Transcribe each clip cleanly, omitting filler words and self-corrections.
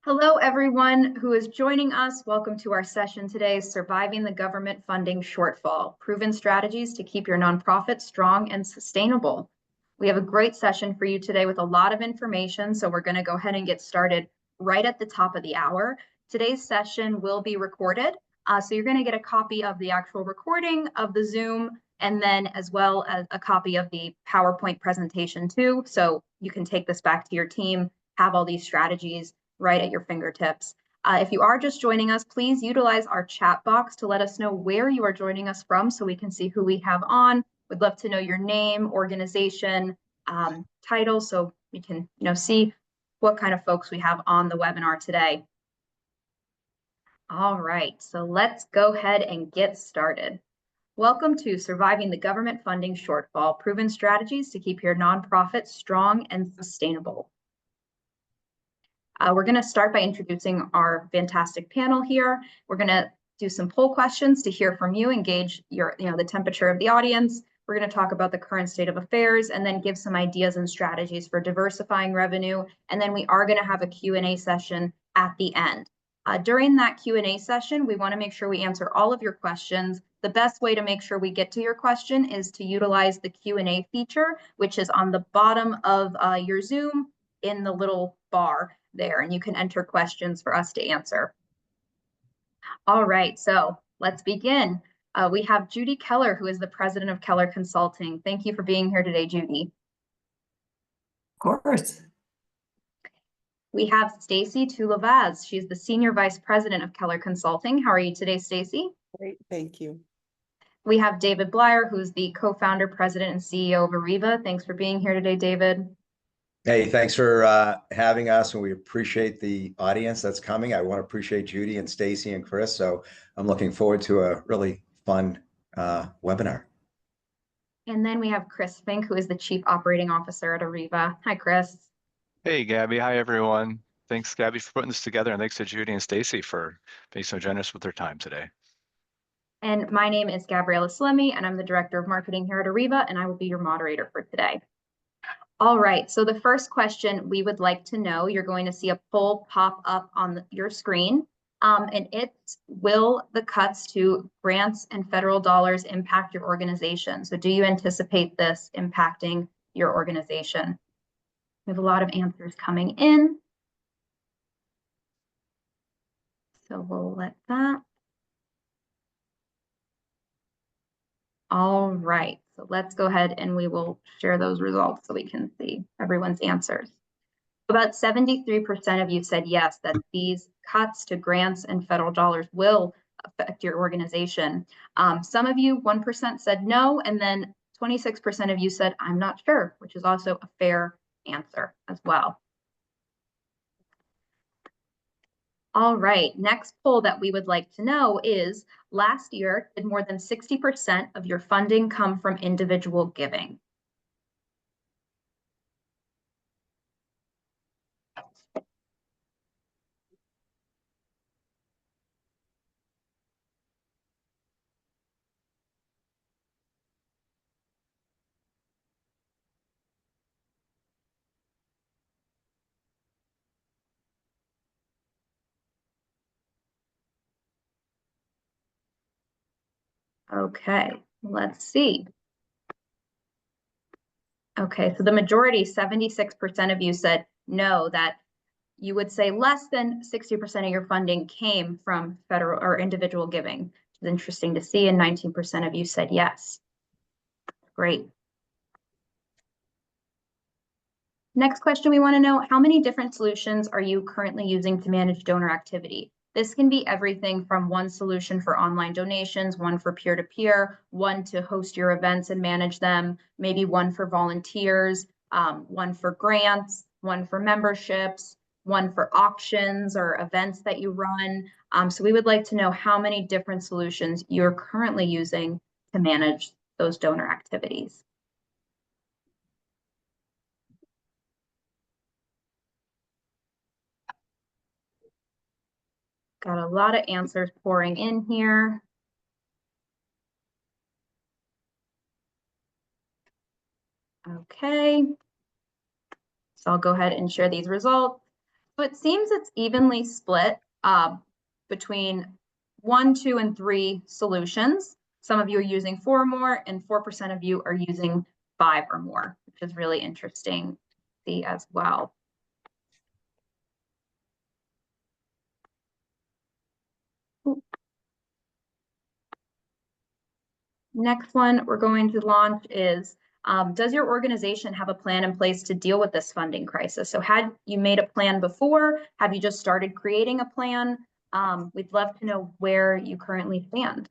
Hello, everyone who is joining us. Welcome to our session today, Surviving the Government Funding Shortfall, Proven Strategies to Keep Your Nonprofit Strong and Sustainable. We have a great session for you today with a lot of information, so we're going to go ahead and get started right at the top of the hour. Today's session will be recorded, so you're going to get a copy of the actual recording of the Zoom, and then as well as a copy of the PowerPoint presentation too, so you can take this back to your team, have all these strategies right at your fingertips. If you are just joining us, please utilize our chat box to let us know where you are joining us from so we can see who we have on. We'd love to know your name, organization, title, so we can see what kind of folks we have on the webinar today. All right, so let's go ahead and get started. Welcome to Surviving the Government Funding Shortfall, Proven Strategies to Keep Your Nonprofit Strong and Sustainable. We're going to start by introducing our fantastic panel here. We're going to do some poll questions to hear from you, engage the temperature of the audience. We're going to talk about the current state of affairs and then give some ideas and strategies for diversifying revenue. And then we are going to have a Q&A session at the end. During that Q&A session, we want to make sure we answer all of your questions. The best way to make sure we get to your question is to utilize the Q&A feature, which is on the bottom of your Zoom in the little bar there, and you can enter questions for us to answer. All right, so let's begin. We have Judy Keller, who is the president of Keller Consulting. Thank you for being here today, Judy. Of course. We have Stacy Tulavaz. She's the senior vice president of Keller Consulting. How are you today, Stacy? Great, thank you. We have David Blyer, who's the co-founder, president, and CEO of Arriva. Thanks for being here today, David. Hey, thanks for having us, and we appreciate the audience that's coming. I want to appreciate Judy and Stacy and Chris, so I'm looking forward to a really fun webinar. And then we have Chris Fink, who is the Chief Operating Officer at Arriva. Hi, Chris. Hey, Gabby. Hi, everyone. Thanks, Gabby, for putting this together, and thanks to Judy and Stacy for being so generous with their time today. And my name is Gabriella Salemi, and I'm the Director of Marketing here at Arriva, and I will be your moderator for today. All right, so the first question we would like to know, you're going to see a poll pop up on your screen, and it's, will the cuts to grants and federal dollars impact your organization? So do you anticipate this impacting your organization? We have a lot of answers coming in. So we'll let that. All right, so let's go ahead and we will share those results so we can see everyone's answers. About 73% of you said yes, that these cuts to grants and federal dollars will affect your organization. Some of you, 1% said no, and then 26% of you said, I'm not sure, which is also a fair answer as well. All right, next poll that we would like to know is, last year, did more than 60% of your funding come from individual giving? Okay, let's see. Okay, so the majority, 76% of you said no, that you would say less than 60% of your funding came from federal or individual giving, which is interesting to see, and 19% of you said yes. Great. Next question, we want to know, how many different solutions are you currently using to manage donor activity? This can be everything from one solution for online donations, one for peer-to-peer, one to host your events and manage them, maybe one for volunteers, one for grants, one for memberships, one for auctions or events that you run. So we would like to know how many different solutions you're currently using to manage those donor activities. Got a lot of answers pouring in here. Okay. So I'll go ahead and share these results. So it seems it's evenly split between 1, 2, and 3 solutions. Some of you are using 4 or more, and 4% of you are using 5 or more, which is really interesting to see as well. Next one we're going to launch is, does your organization have a plan in place to deal with this funding crisis? So had you made a plan before? Have you just started creating a plan? We'd love to know where you currently stand.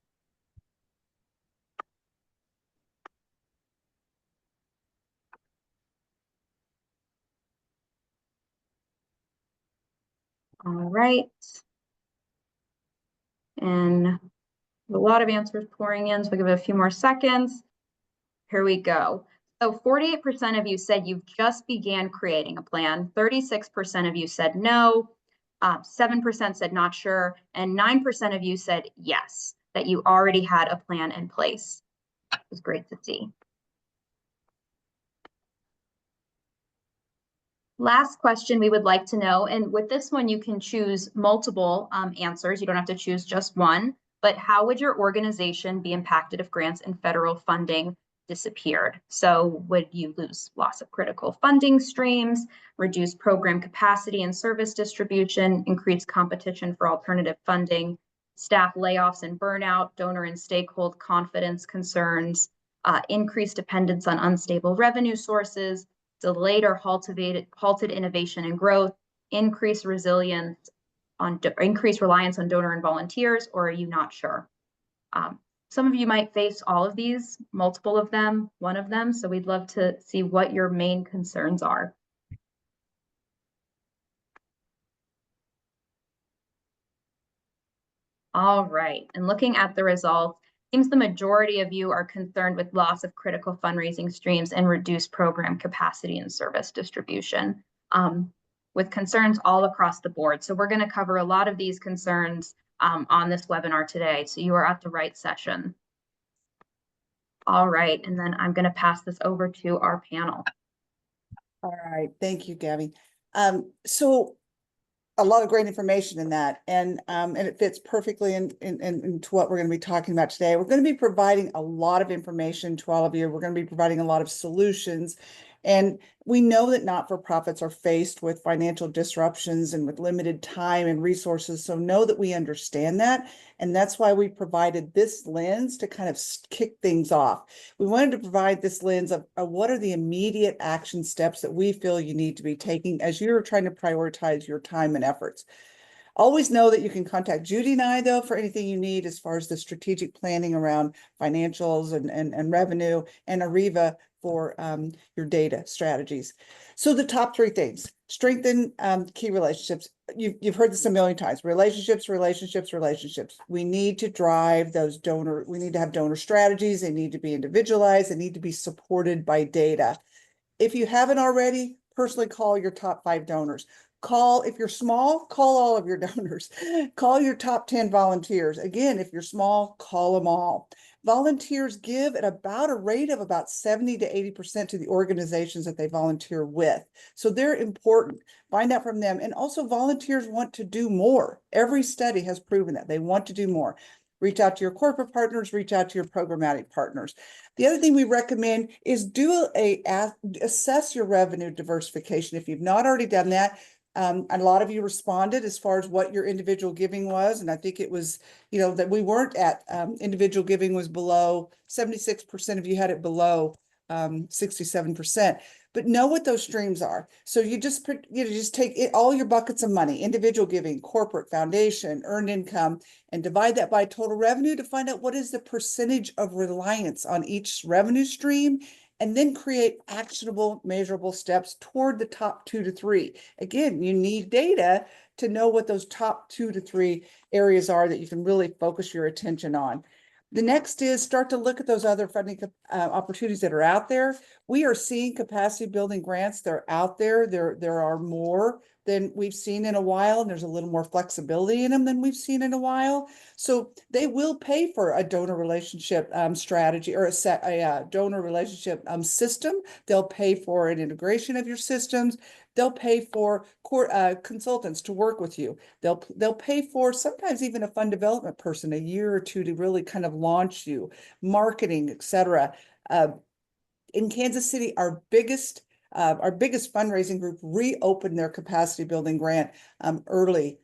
All right. And a lot of answers pouring in, so we'll give it a few more seconds. Here we go. So 48% of you said you've just began creating a plan. 36% of you said no. 7% said not sure. And 9% of you said yes, that you already had a plan in place. It was great to see. Last question we would like to know, and with this one, you can choose multiple answers. You don't have to choose just one, but how would your organization be impacted if grants and federal funding disappeared? So would you lose loss of critical funding streams, reduce program capacity and service distribution, increase competition for alternative funding, staff layoffs and burnout, donor and stakeholder confidence concerns, increased dependence on unstable revenue sources, delayed or halted innovation and growth, increased reliance on donor and volunteers, or are you not sure? Some of you might face all of these, multiple of them, one of them, so we'd love to see what your main concerns are. All right, and looking at the results, seems the majority of you are concerned with loss of critical fundraising streams and reduced program capacity and service distribution, with concerns all across the board. So we're going to cover a lot of these concerns on this webinar today. So you are at the right session. All right, and then I'm going to pass this over to our panel. All right, thank you, Gabby. So a lot of great information in that, and it fits perfectly into what we're going to be talking about today. We're going to be providing a lot of information to all of you. We're going to be providing a lot of solutions, and we know that not-for-profits are faced with financial disruptions and with limited time and resources. So know that we understand that, and that's why we provided this lens to kind of kick things off. We wanted to provide this lens of what are the immediate action steps that we feel you need to be taking as you're trying to prioritize your time and efforts. Always know that you can contact Judy and I, though, for anything you need as far as the strategic planning around financials and revenue, and Ariva for your data strategies. So the top 3 things: strengthen key relationships. You've heard this a million times: relationships, relationships, relationships. We need to drive those we need to have donor strategies. They need to be individualized. They need to be supported by data. If you haven't already, personally call your top 5 donors. If you're small, call all of your donors. Call your top 10 volunteers. Again, if you're small, call them all. Volunteers give at about a rate of about 70 to 80% to the organizations that they volunteer with. So they're important. Find out from them. And also, volunteers want to do more. Every study has proven that they want to do more. Reach out to your corporate partners, reach out to your programmatic partners. The other thing we recommend is assess your revenue diversification. If you've not already done that, a lot of you responded as far as what your individual giving was. And I think it was, that we weren't at individual giving was below 76% of you had it below 67%. But know what those streams are. So you just take all your buckets of money: individual giving, corporate, foundation, earned income, and divide that by total revenue to find out what is the percentage of reliance on each revenue stream, and then create actionable, measurable steps toward the top 2 to 3. Again, you need data to know what those top 2 to 3 areas are that you can really focus your attention on. The next is start to look at those other funding opportunities that are out there. We are seeing capacity building grants. They're out there. There are more. than we've seen in a while, and there's a little more flexibility in them than we've seen in a while. So they will pay for a donor relationship strategy, or a donor relationship system. They'll pay for an integration of your systems. They'll pay for consultants to work with you. They'll pay for sometimes even a fund development person a year or two to really kind of launch you, marketing, etc. In Kansas City, our biggest fundraising group reopened their capacity building grant early,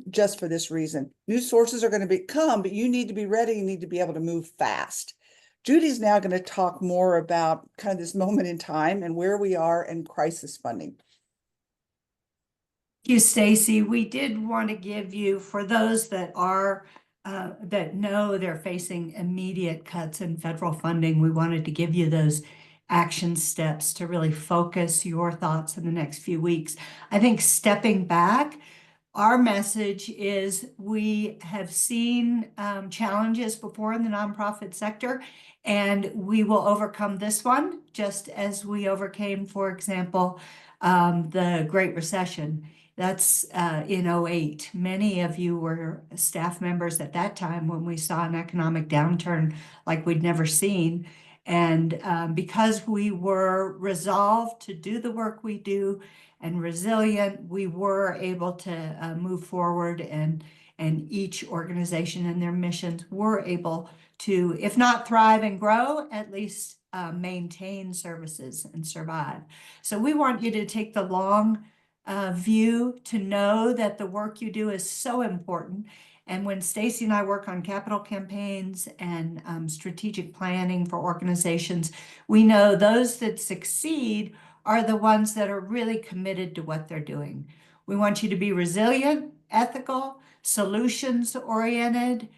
just for this reason. New sources are going to come, but you need to be ready. You need to be able to move fast. Judy's now going to talk more about kind of this moment in time and where we are in crisis funding. Thank you, Stacy. We did want to give you, for those that are that know they're facing immediate cuts in federal funding, we wanted to give you those action steps to really focus your thoughts in the next few weeks. I think stepping back, our message is we have seen challenges before in the nonprofit sector, and we will overcome this one just as we overcame, for example, the Great Recession. That's in 2008. Many of you were staff members at that time when we saw an economic downturn like we'd never seen. And because we were resolved to do the work we do and resilient, we were able to move forward, and each organization and their missions were able to, if not thrive and grow, at least maintain services and survive. So we want you to take the long view, to know that the work you do is so important. And when Stacy and I work on capital campaigns and strategic planning for organizations, we know those that succeed are the ones that are really committed to what they're doing. We want you to be resilient, ethical, solutions-oriented,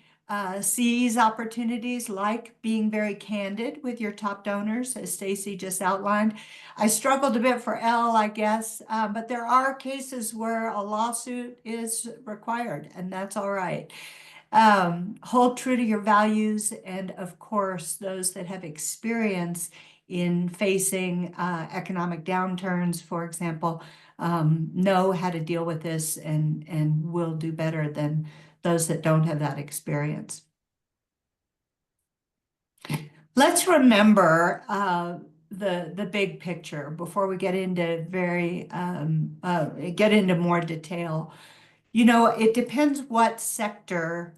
seize opportunities like being very candid with your top donors, as Stacy just outlined. I struggled a bit for L, I guess, but there are cases where a lawsuit is required, and that's all right. Hold true to your values, and of course, those that have experience in facing economic downturns, for example, know how to deal with this and will do better than those that don't have that experience. Let's remember the big picture before we get into more detail. You know, it depends what sector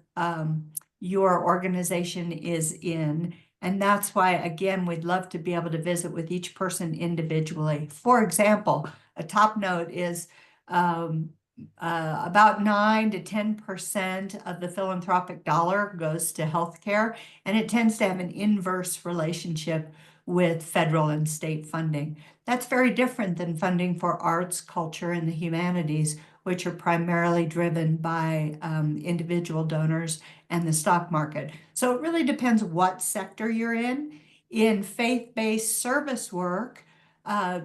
your organization is in. And that's why, again, we'd love to be able to visit with each person individually. For example, a top note is about 9 to 10% of the philanthropic dollar goes to healthcare, and it tends to have an inverse relationship with federal and state funding. That's very different than funding for arts, culture, and the humanities, which are primarily driven by individual donors and the stock market. So it really depends what sector you're in. In faith-based service work,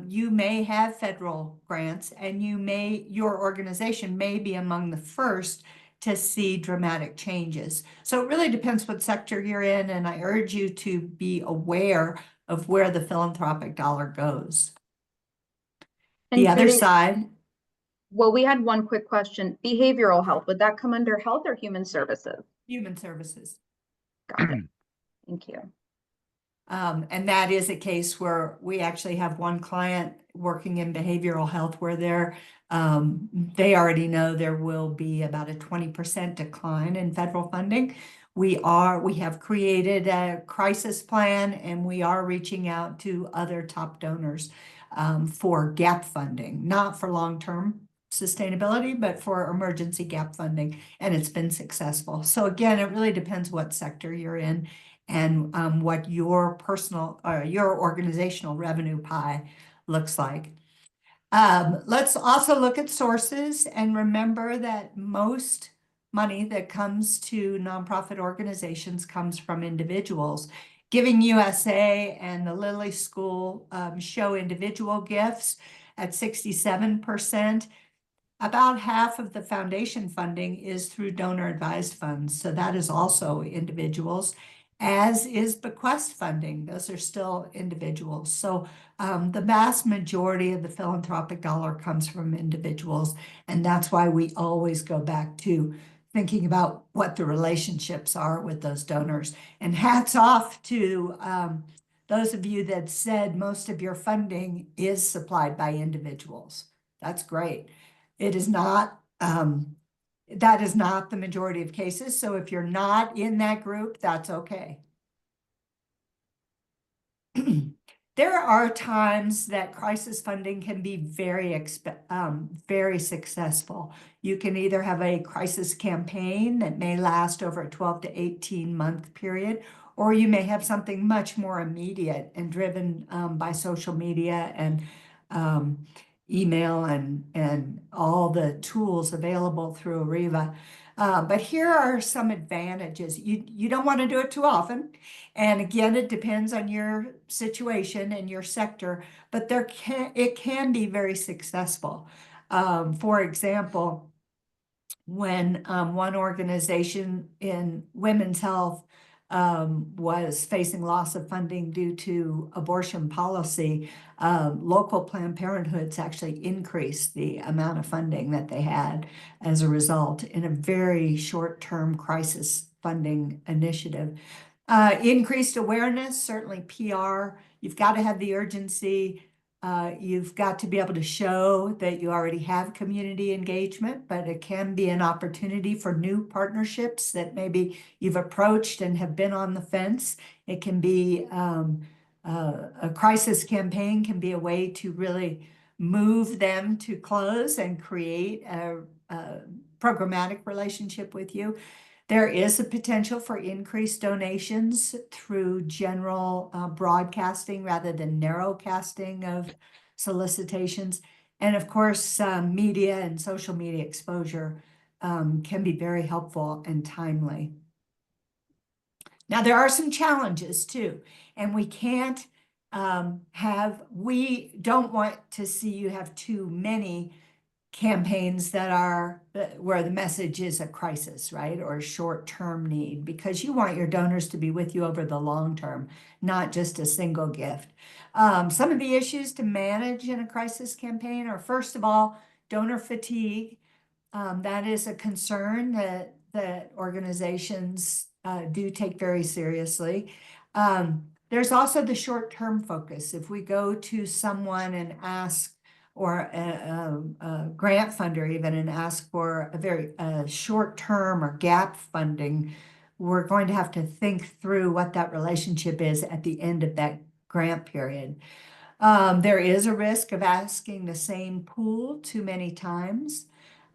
you may have federal grants, and your organization may be among the first to see dramatic changes. So it really depends what sector you're in, and I urge you to be aware of where the philanthropic dollar goes. And The other Judy, side. well, we had one quick question. Behavioral health, would that come under health or human services? Human services. Got it. Thank you. And that is a case where we actually have one client working in behavioral health where they already know there will be about a 20% decline in federal funding. We have created a crisis plan, and we are reaching out to other top donors for gap funding, not for long-term sustainability, but for emergency gap funding, and it's been successful. So again, it really depends what sector you're in and what your personal or your organizational revenue pie looks like. Let's also look at sources and remember that most money that comes to nonprofit organizations comes from individuals. Giving USA and the Lilly School show individual gifts at 67%. About half of the foundation funding is through donor advised funds. So that is also individuals. as is bequest funding. Those are still individuals. So the vast majority of the philanthropic dollar comes from individuals. And that's why we always go back to thinking about what the relationships are with those donors. And hats off to those of you that said most of your funding is supplied by individuals. That's great. It is not, that is not the majority of cases. So if you're not in that group, that's okay. There are times that crisis funding can be very successful. You can either have a crisis campaign that may last over a 12 to 18-month period, or you may have something much more immediate and driven by social media and email and all the tools available through Ariva. But here are some advantages. You don't want to do it too often. And again, it depends on your situation and your sector, but it can be very successful. For example, when one organization in women's health was facing loss of funding due to abortion policy, local Planned Parenthoods actually increased the amount of funding that they had as a result in a very short-term crisis funding initiative. Increased awareness, certainly PR. You've got to have the urgency. You've got to be able to show that you already have community engagement, but it can be an opportunity for new partnerships that maybe you've approached and have been on the fence. It can be a crisis campaign can be a way to really move them to close and create a programmatic relationship with you. There is a potential for increased donations through general broadcasting rather than narrowcasting of solicitations. And of course, media and social media exposure can be very helpful and timely. Now, there are some challenges too, and we can't we don't want to see you have too many campaigns that are where the message is a crisis, right? Or a short-term need, because you want your donors to be with you over the long term, not just a single gift. Some of the issues to manage in a crisis campaign are, first of all, donor fatigue. That is a concern that organizations do take very seriously. There's also the short-term focus. If we go to someone and ask, or a grant funder even, and ask for a very short-term or gap funding, we're going to have to think through what that relationship is at the end of that grant period. There is a risk of asking the same pool too many times.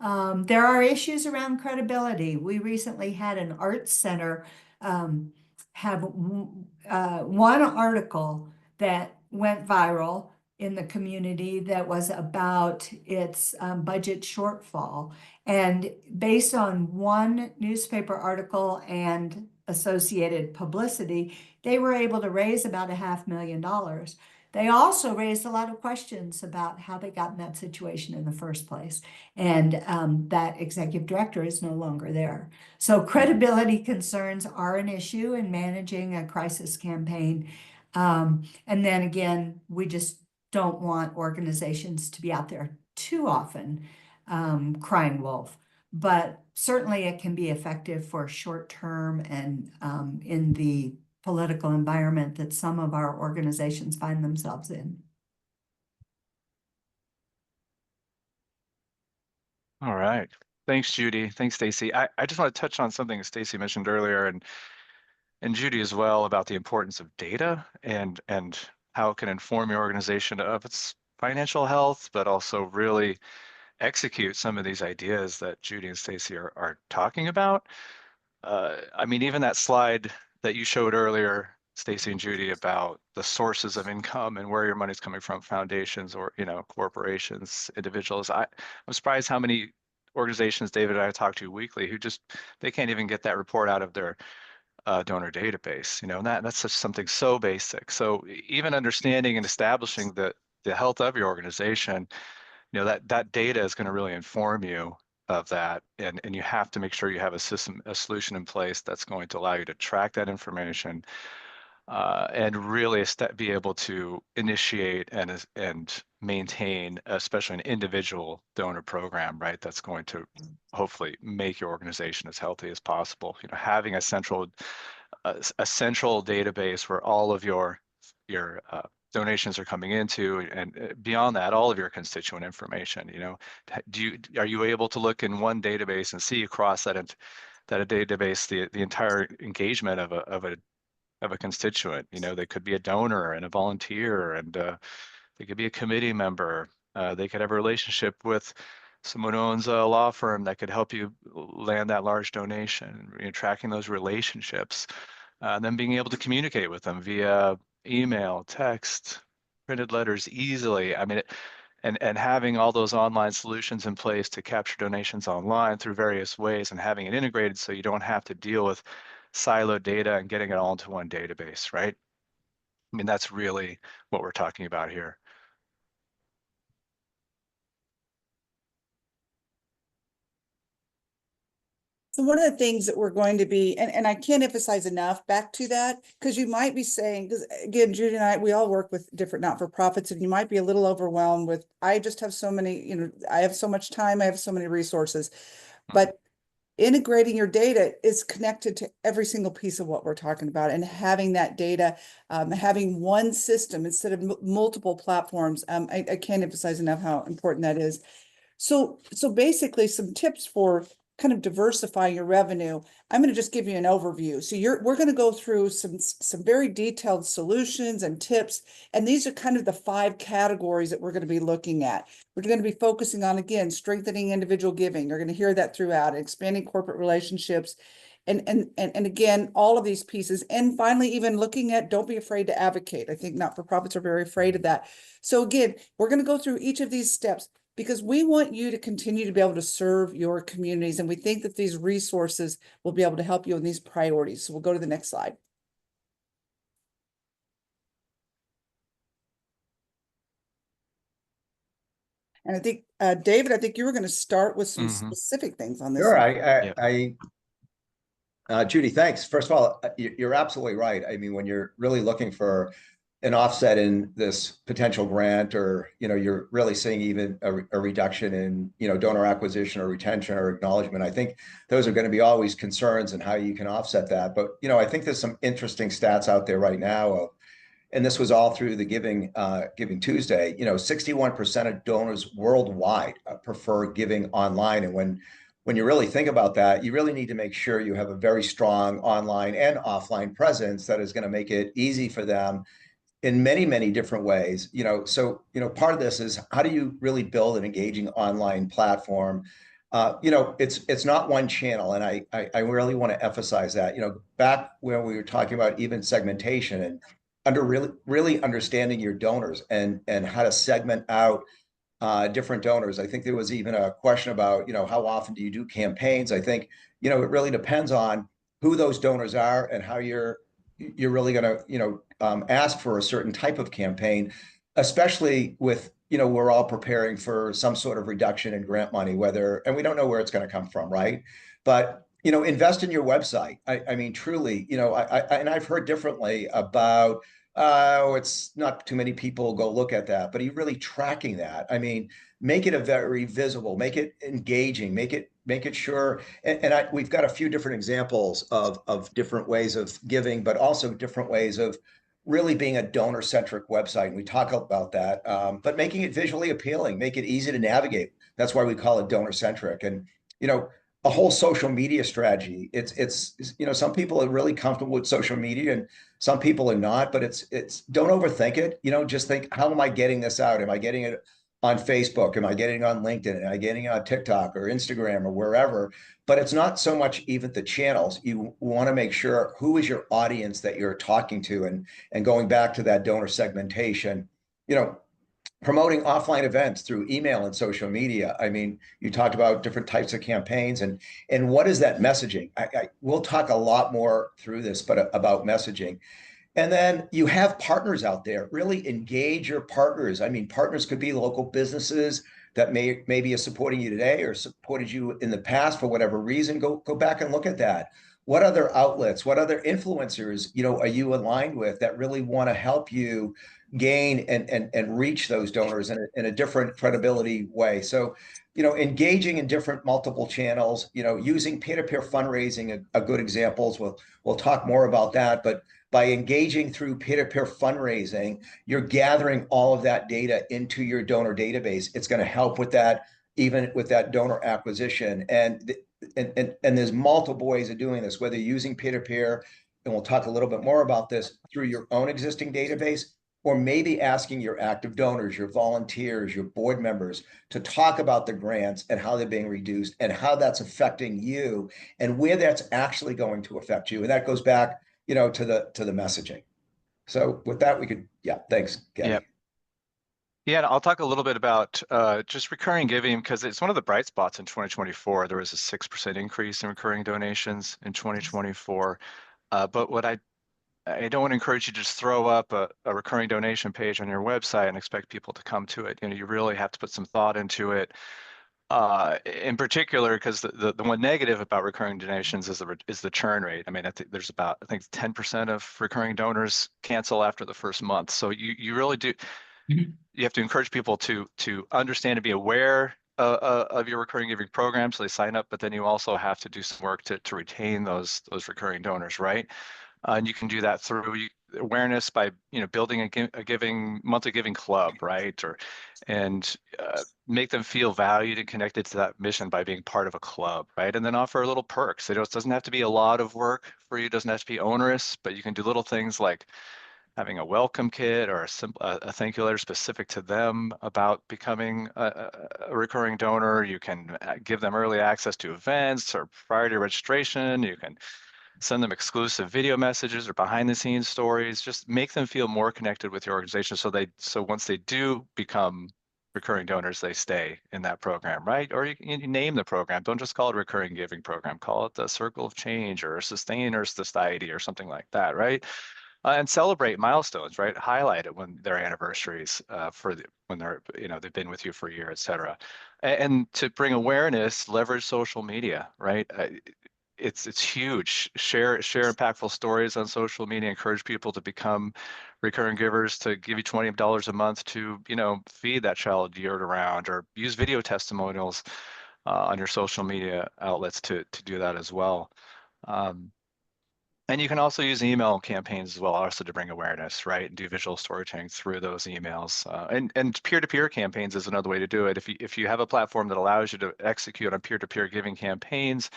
There are issues around credibility. We recently had an arts center have one article that went viral in the community that was about its budget shortfall. And based on one newspaper article and associated publicity, they were able to raise about $500,000. They also raised a lot of questions about how they got in that situation in the first place. And that executive director is no longer there. So credibility concerns are an issue in managing a crisis campaign. And then again, we just don't want organizations to be out there too often crying wolf. But certainly it can be effective for short term and in the political environment that some of our organizations find themselves in. All right. Thanks, Judy. Thanks, Stacy. I just want to touch on something Stacy mentioned earlier, and Judy as well, about the importance of data and how it can inform your organization of its financial health, but also really execute some of these ideas that Judy and Stacy are talking about. I mean, even that slide that you showed earlier, Stacy and Judy, about the sources of income and where your money's coming from, foundations or, corporations, individuals. I'm surprised how many organizations David and I talk to weekly who they can't even get that report out of their donor database, and that's just something so basic. So even understanding and establishing the health of your organization, that data is going to really inform you of that, and you have to make sure you have a solution in place that's going to allow you to track that information, and really be able to initiate and maintain, especially an individual donor program, right? That's going to hopefully make your organization as healthy as possible. You know, having a central database where all of your donations are coming into, and beyond that, all of your constituent information. You know, are you able to look in one database and see across that a database the entire engagement of a constituent? You know, they could be a donor and a volunteer, and they could be a committee member. They could have a relationship with someone who owns a law firm that could help you land that large donation. You know, tracking those relationships, and then being able to communicate with them via email, text, printed letters easily. I mean, and having all those online solutions in place to capture donations online through various ways, and having it integrated so you don't have to deal with siloed data and getting it all into one database, right? I mean, that's really what we're talking about here. So one of the things that we're going to be, and I can't emphasize enough back to that, because you might be saying, because again, Judy and I, we all work with different not-for-profits, and you might be a little overwhelmed with, I just have so many, you know, I have so much time, I have so many resources. But integrating your data is connected to every single piece of what we're talking about, and having that data, having one system instead of multiple platforms. I can't emphasize enough how important that is. So basically some tips for kind of diversifying your revenue. I'm going to just give you an overview. So we're going to go through some very detailed solutions and tips. And these are kind of the 5 categories that we're going to be looking at. We're going to be focusing on, again, strengthening individual giving. You're going to hear that throughout, expanding corporate relationships. And again, all of these pieces. And finally, even looking at, don't be afraid to advocate. I think not-for-profits are very afraid of that. So again, we're going to go through each of these steps, because we want you to continue to be able to serve your communities. And we think that these resources will be able to help you in these priorities. So we'll go to the next slide. And I think, David, I think you were going to start with some specific things on this. Sure, Judy, thanks. First of all, you're absolutely right. I mean, when you're really looking for an offset in this potential grant, or, you know, you're really seeing even a reduction in, you know, donor acquisition or retention or acknowledgement, I think those are going to be always concerns and how you can offset that. But, you know, I think there's some interesting stats out there right now of, and this was all through the Giving Tuesday, you know, 61% of donors worldwide prefer giving online. And when you really think about that, you really need to make sure you have a very strong online and offline presence that is going to make it easy for them in many, many different ways. You know, so, you know, part of this is, how do you really build an engaging online platform? You know, it's not one channel. And I really want to emphasize that, you know, back when we were talking about even segmentation and really understanding your donors and how to segment out different donors. I think there was even a question about, you know, how often do you do campaigns? I think, you know, it really depends on who those donors are and how you're really going to, you know, ask for a certain type of campaign, especially with, you know, we're all preparing for some sort of reduction in grant money, and we don't know where it's going to come from, right? But, you know, invest in your website. I mean, truly, you know, and I've heard differently about, it's not too many people go look at that, but you're really tracking that. I mean, make it a very visible, make it engaging, make it sure. And we've got a few different examples of different ways of giving, but also different ways of really being a donor-centric website. And we talk about that, but making it visually appealing, make it easy to navigate. That's why we call it donor-centric. And, you know, a whole social media strategy. It's you know, some people are really comfortable with social media and some people are not, but it's don't overthink it. You know, just think, how am I getting this out? Am I getting it on Facebook? Am I getting it on LinkedIn? Am I getting it on TikTok or Instagram or wherever? But it's not so much even the channels. You want to make sure who is your audience that you're talking to, and going back to that donor segmentation, you know, promoting offline events through email and social media. I mean, you talked about different types of campaigns and what is that messaging? We'll talk a lot more through this, but about messaging. And then you have partners out there. Really engage your partners. I mean, partners could be local businesses, that maybe is supporting you today or supported you in the past for whatever reason, go back and look at that. What other outlets, what other influencers, are you aligned with that really want to help you gain and reach those donors in a different credibility way? So, engaging in different multiple channels, using peer-to-peer fundraising, a good examples. We'll talk more about that, but by engaging through peer-to-peer fundraising, you're gathering all of that data into your donor database. It's going to help with that, even with that donor acquisition. And there's multiple ways of doing this, whether you're using peer-to-peer, and we'll talk a little bit more about this, through your own existing database, or maybe asking your active donors, your volunteers, your board members to talk about the grants and how they're being reduced and how that's affecting you and where that's actually going to affect you. And that goes back, to the messaging. So with that, thanks, Gabby. Yeah. Yeah, and I'll talk a little bit about just recurring giving, because it's one of the bright spots in 2024. There was a 6% increase in recurring donations in 2024. But what I don't want to encourage you to just throw up a recurring donation page on your website and expect people to come to it. You really have to put some thought into it. In particular, because the one negative about recurring donations is the churn rate. I mean, I think 10% of recurring donors cancel after the first month. So you really do. You have to encourage people to understand and be aware of your recurring giving program, so they sign up. But then you also have to do some work to retain those recurring donors, right? And you can do that through awareness by building a monthly giving club, right? And make them feel valued and connected to that mission by being part of a club, right? And then offer little perks. It doesn't have to be a lot of work for you. It doesn't have to be onerous, but you can do little things like having a welcome kit or a thank you letter specific to them about becoming a recurring donor. You can give them early access to events or priority registration. You can send them exclusive video messages or behind the scenes stories. Just make them feel more connected with your organization, so once they do become recurring donors, they stay in that program, right? Or you name the program. Don't just call it a recurring giving program. Call it the Circle of Change or a Sustainer Society or something like that, right? And celebrate milestones, right? Highlight it when their anniversaries, when they're they've been with you for a year, et cetera. And to bring awareness, leverage social media, right? It's huge. Share impactful stories on social media. Encourage people to become recurring givers, to give you $20 a month to feed that child year round, or use video testimonials on your social media outlets to do that as well. And you can also use email campaigns as well, also to bring awareness, right? And do visual storytelling through those emails. And peer-to-peer campaigns is another way to do it. If you have a platform that allows you to execute on peer-to-peer giving campaigns,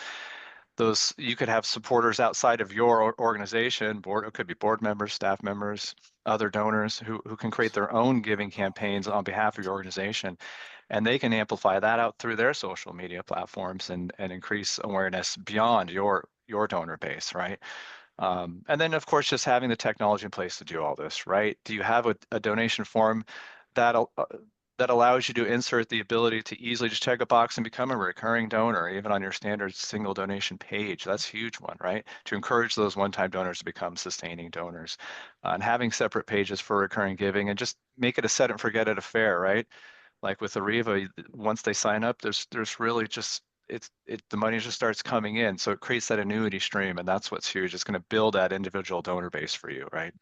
you could have supporters outside of your organization, it could be board members, staff members, other donors who can create their own giving campaigns on behalf of your organization. And they can amplify that out through their social media platforms and increase awareness beyond your donor base, right? And then, of course, just having the technology in place to do all this, right? Do you have a donation form that allows you to insert the ability to easily just check a box and become a recurring donor, even on your standard single donation page? That's a huge one, right? To encourage those one-time donors to become sustaining donors. And having separate pages for recurring giving, and just make it a set and forget it affair, right? Like with Ariva, once they sign up, there's really just the money just starts coming in. So it creates that annuity stream, and that's what's huge. It's going to build that individual donor base for you, right?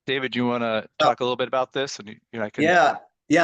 David, you want to talk a little bit about this? And I can. Yeah.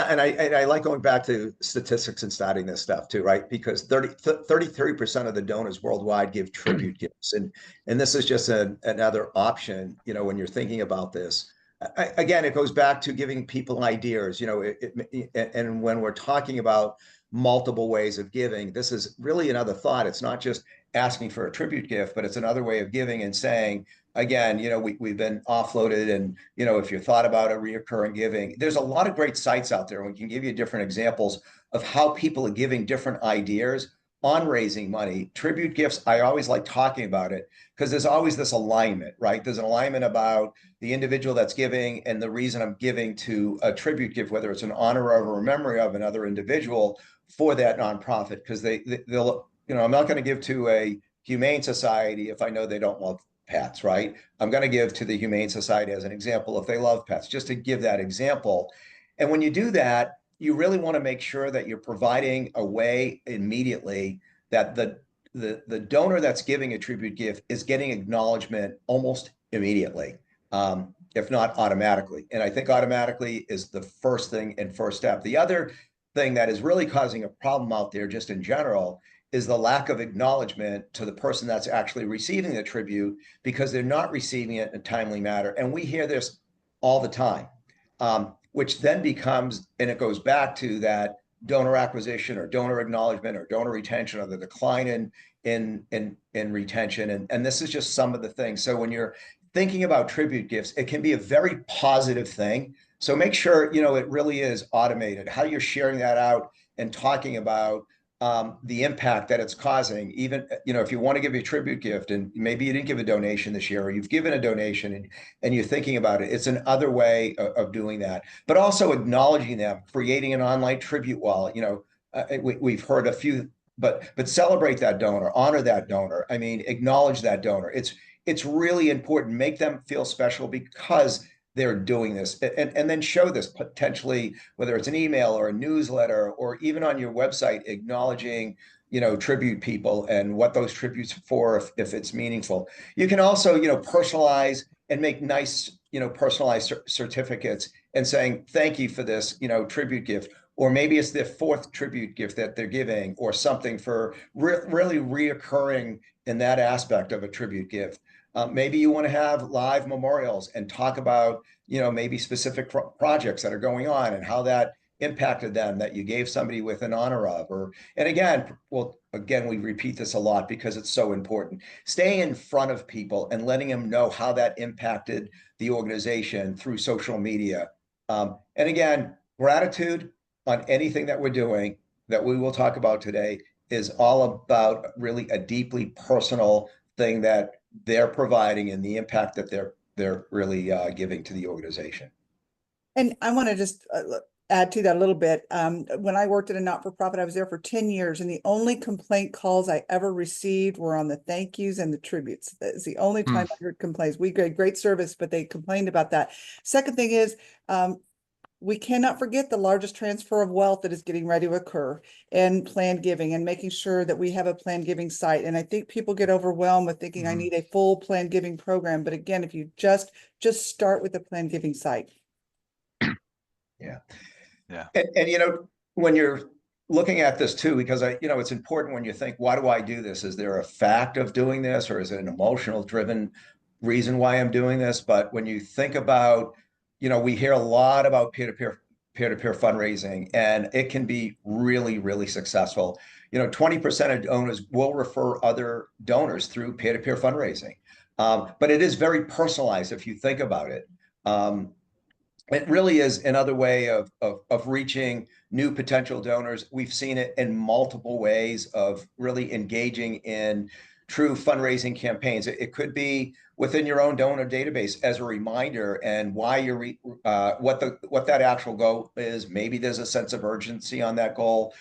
And I like going back to statistics and starting this stuff too, right? Because 33% of the donors worldwide give tribute gifts. And this is just another option, when you're thinking about this. Again, it goes back to giving people ideas, and when we're talking about multiple ways of giving, this is really another thought. It's not just asking for a tribute gift, but it's another way of giving and saying, again, we've been offloaded, and if you thought about a reoccurring giving, there's a lot of great sites out there. We can give you different examples of how people are giving different ideas on raising money. Tribute gifts, I always like talking about it because there's always this alignment, right? There's an alignment about the individual that's giving and the reason I'm giving to a tribute gift, whether it's an honor of or a memory of another individual for that nonprofit, because they'll, I'm not going to give to a Humane Society if I know they don't love pets, right? I'm going to give to the Humane Society as an example if they love pets, just to give that example. And when you do that, you really want to make sure that you're providing a way immediately that the donor that's giving a tribute gift is getting acknowledgement almost immediately, if not automatically. And I think automatically is the first thing and first step. The other thing that is really causing a problem out there just in general is the lack of acknowledgement to the person that's actually receiving the tribute because they're not receiving it in a timely manner. And we hear this all the time, which then becomes, and it goes back to that donor acquisition or donor acknowledgement or donor retention or the decline in retention. And this is just some of the things. So when you're thinking about tribute gifts, it can be a very positive thing. So make sure, it really is automated, how you're sharing that out and talking about the impact that it's causing. Even, if you want to give a tribute gift and maybe you didn't give a donation this year, or you've given a donation and you're thinking about it, it's another way of doing that. But also acknowledging them, creating an online tribute wallet. We've heard a few, but celebrate that donor, honor that donor. I mean, acknowledge that donor. It's really important. Make them feel special because they're doing this, and then show this potentially, whether it's an email or a newsletter or even on your website, acknowledging, tribute people and what those tributes for, if it's meaningful. You can also, personalize and make nice, personalized certificates and saying, thank you for this, tribute gift. Or maybe it's their fourth tribute gift that they're giving or something for really reoccurring in that aspect of a tribute gift. Maybe you want to have live memorials and talk about, maybe specific projects that are going on and how that impacted them that you gave somebody with an honor of, and again, we repeat this a lot because it's so important. Stay in front of people and letting them know how that impacted the organization through social media. And again, gratitude on anything that we're doing that we will talk about today is all about really a deeply personal thing that they're providing and the impact that they're really giving to the organization. And I want to just add to that a little bit. When I worked at a not-for-profit, I was there for 10 years, and the only complaint calls I ever received were on the thank yous and the tributes. That's the only time I heard complaints. We get great service, but they complained about that. Second thing is, we cannot forget the largest transfer of wealth that is getting ready to occur and planned giving, and making sure that we have a planned giving site. And I think people get overwhelmed with thinking I need a full planned giving program. But again, if you just start with a planned giving site. Yeah. Yeah. And when you're looking at this too, because it's important when you think, why do I do this? Is there a fact of doing this, or is it an emotional driven reason why I'm doing this? But when you think about, we hear a lot about peer-to-peer fundraising, and it can be really, really successful. 20% of donors will refer other donors through peer-to-peer fundraising. But it is very personalized if you think about it. It really is another way of reaching new potential donors. We've seen it in multiple ways of really engaging in true fundraising campaigns. It could be within your own donor database as a reminder and why you're what that actual goal is. Maybe there's a sense of urgency on that goal.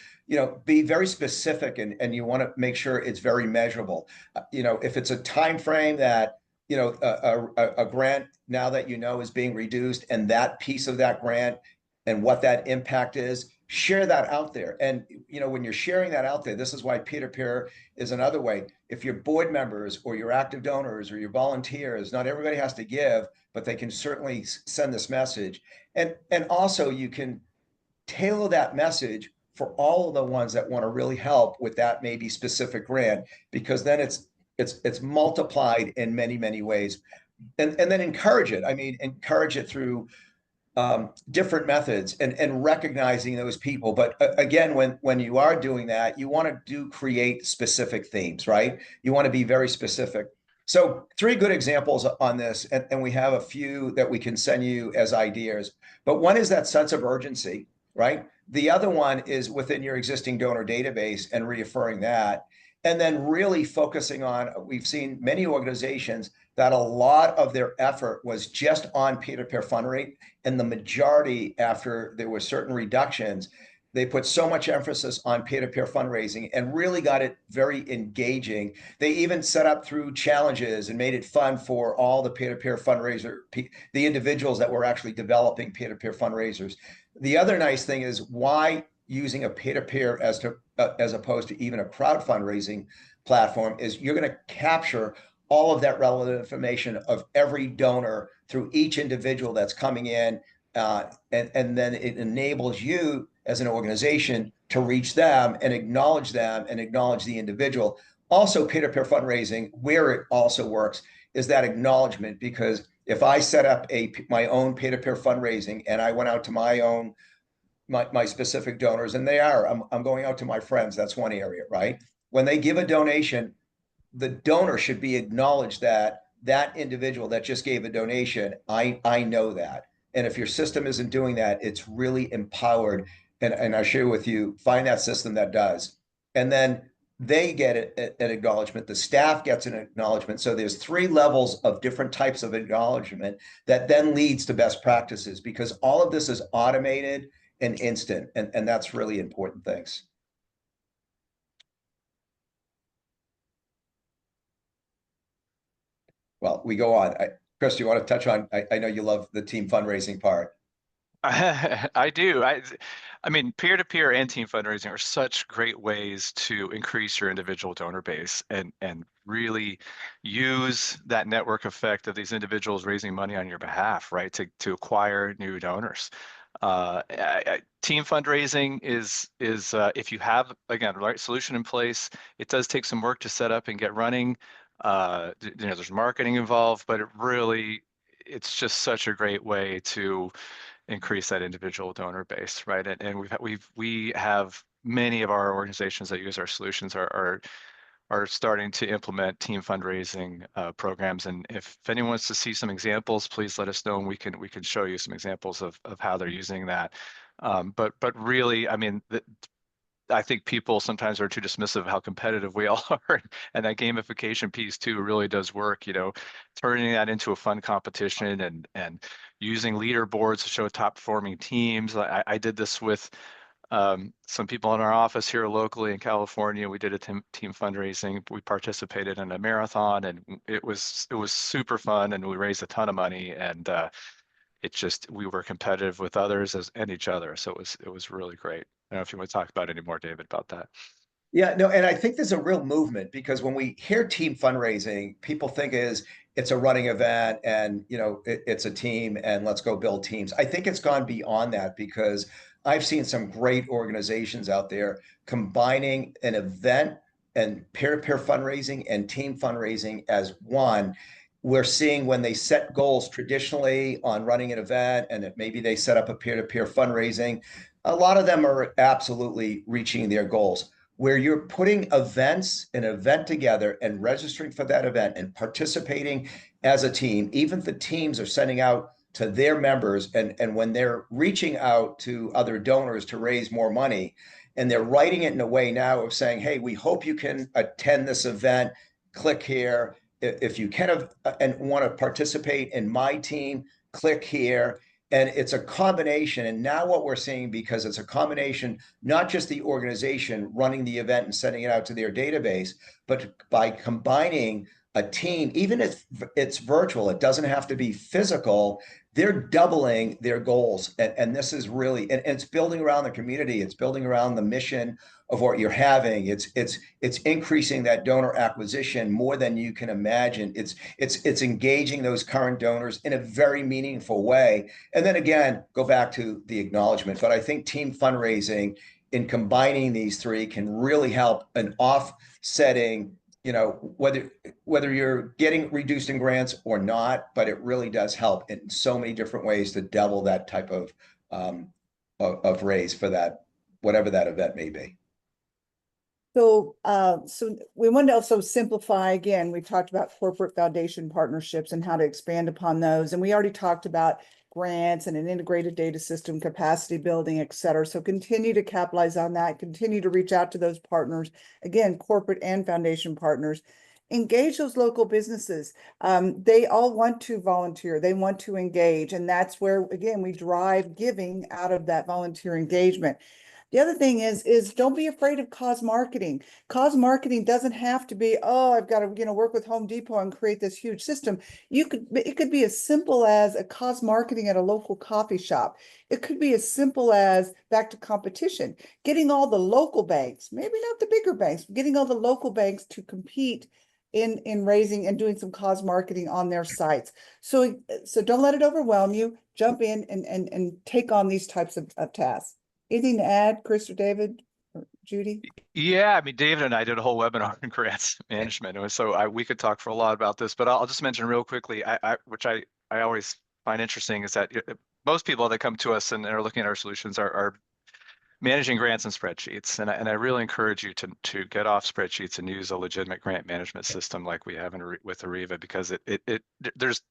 Be very specific, and you want to make sure it's very measurable. If it's a time frame that a grant now that is being reduced, and that piece of that grant and what that impact is, share that out there. And when you're sharing that out there, this is why peer-to-peer is another way. If your board members or your active donors or your volunteers, not everybody has to give, but they can certainly send this message. And also you can tailor that message for all of the ones that want to really help with that maybe specific grant, because then it's multiplied in many, many ways. And then encourage it. I mean, encourage it through different methods and recognizing those people. But again, when you are doing that, you want to create specific themes, right? You want to be very specific. So 3 good examples on this, and we have a few that we can send you as ideas. But one is that sense of urgency, right? The other one is within your existing donor database and reaffirming that. And then really focusing on, we've seen many organizations that a lot of their effort was just on peer-to-peer fundraising, and the majority, after there were certain reductions, They put so much emphasis on peer-to-peer fundraising and really got it very engaging. They even set up through challenges and made it fun for all the peer-to-peer fundraiser, the individuals that were actually developing peer-to-peer fundraisers. The other nice thing is why using a peer-to-peer as opposed to even a crowd fundraising platform is you're going to capture all of that relevant information of every donor through each individual that's coming in. And then it enables you as an organization to reach them and acknowledge the individual. Also, peer-to-peer fundraising, where it also works, is that acknowledgement. Because if I set up my own peer-to-peer fundraising and I went out to my specific donors, and I'm going out to my friends, that's one area, right? When they give a donation, the donor should be acknowledged that that individual that just gave a donation, I know that. And if your system isn't doing that, it's really empowered. And I share with you, find that system that does. And then they get an acknowledgement. The staff gets an acknowledgement. So there's 3 levels of different types of acknowledgement that then leads to best practices, because all of this is automated and instant. And that's really important things. Well, we go on. Chris, do you want to touch on, I know you love the team fundraising part. I do. I mean, peer-to-peer and team fundraising are such great ways to increase your individual donor base and really use that network effect of these individuals raising money on your behalf, right? To acquire new donors. Team fundraising is if you have, again, the right solution in place, it does take some work to set up and get running. There's marketing involved, but it's just such a great way to increase that individual donor base, right? And we have many of our organizations that use our solutions are starting to implement team fundraising programs. And if anyone wants to see some examples, please let us know, and we can show you some examples of how they're using that. But really, I mean, I think people sometimes are too dismissive of how competitive we all are, and that gamification piece too really does work. Turning that into a fun competition and using leaderboards to show top performing teams. I did this with some people in our office here locally in California. We did a team fundraising. We participated in a marathon, and it was super fun, and we raised a ton of money. And we were competitive with others and each other. So it was really great. I don't know if you want to talk about any more, David, about that. Yeah, no, and I think there's a real movement, because when we hear team fundraising, people think it's a running event and it's a team and let's go build teams. I think it's gone beyond that, because I've seen some great organizations out there combining an event and peer-to-peer fundraising and team fundraising as one. We're seeing when they set goals traditionally on running an event, and maybe they set up a peer-to-peer fundraising, a lot of them are absolutely reaching their goals. Where you're putting an event together and registering for that event and participating as a team, even the teams are sending out to their members, and when they're reaching out to other donors to raise more money, and they're writing it in a way now of saying, hey, we hope you can attend this event, click here. If you can and want to participate in my team, click here. And it's a combination. And now what we're seeing, because it's a combination, not just the organization running the event and sending it out to their database, but by combining a team, even if it's virtual, it doesn't have to be physical, they're doubling their goals. And this is really, and it's building around the community. It's building around the mission of what you're having. It's increasing that donor acquisition more than you can imagine. It's engaging those current donors in a very meaningful way. And then again, go back to the acknowledgement. But I think team fundraising, in combining these 3, can really help an offsetting, whether you're getting reduced in grants or not, but it really does help in so many different ways to double that type of raise for that, whatever that event may be. So we want to also simplify. Again, we talked about corporate foundation partnerships and how to expand upon those. And we already talked about grants and an integrated data system, capacity building, et cetera. So continue to capitalize on that, continue to reach out to those partners, again, corporate and foundation partners. Engage those local businesses. They all want to volunteer. They want to engage. And that's where, again, we drive giving out of that volunteer engagement. The other thing is don't be afraid of cause marketing. Cause marketing doesn't have to be, oh, I've got to, work with Home Depot and create this huge system. It could be as simple as a cause marketing at a local coffee shop. It could be as simple as, back to competition, getting all the local banks, maybe not the bigger banks, getting all the local banks to compete in raising and doing some cause marketing on their sites. So don't let it overwhelm you. Jump in and take on these types of tasks. Anything to add, Chris or David or Judy? Yeah, I mean, David and I did a whole webinar on grants management. We could talk for a lot about this, but I'll just mention real quickly, which I always find interesting, is that most people that come to us and are looking at our solutions are managing grants and spreadsheets. And I really encourage you to get off spreadsheets and use a legitimate grant management system like we have with Ariva, because there's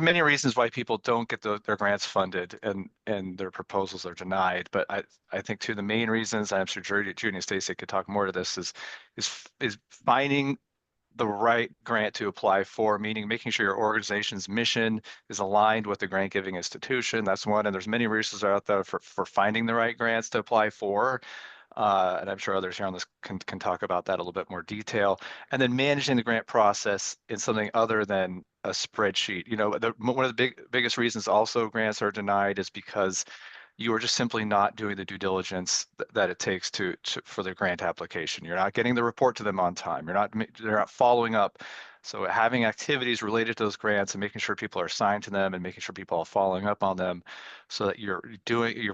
many reasons why people don't get their grants funded and their proposals are denied. But I think two of the main reasons, I'm sure Judy and Stacey could talk more to this, is finding the right grant to apply for, meaning making sure your organization's mission is aligned with the grant giving institution. That's one. And there's many resources out there for finding the right grants to apply for. And I'm sure others here on this can talk about that a little bit more detail. And then managing the grant process in something other than a spreadsheet. One of the biggest reasons also grants are denied is because you are just simply not doing the due diligence that it takes for the grant application. You're not getting the report to them on time. They're not following up. So having activities related to those grants and making sure people are assigned to them and making sure people are following up on them, so that you're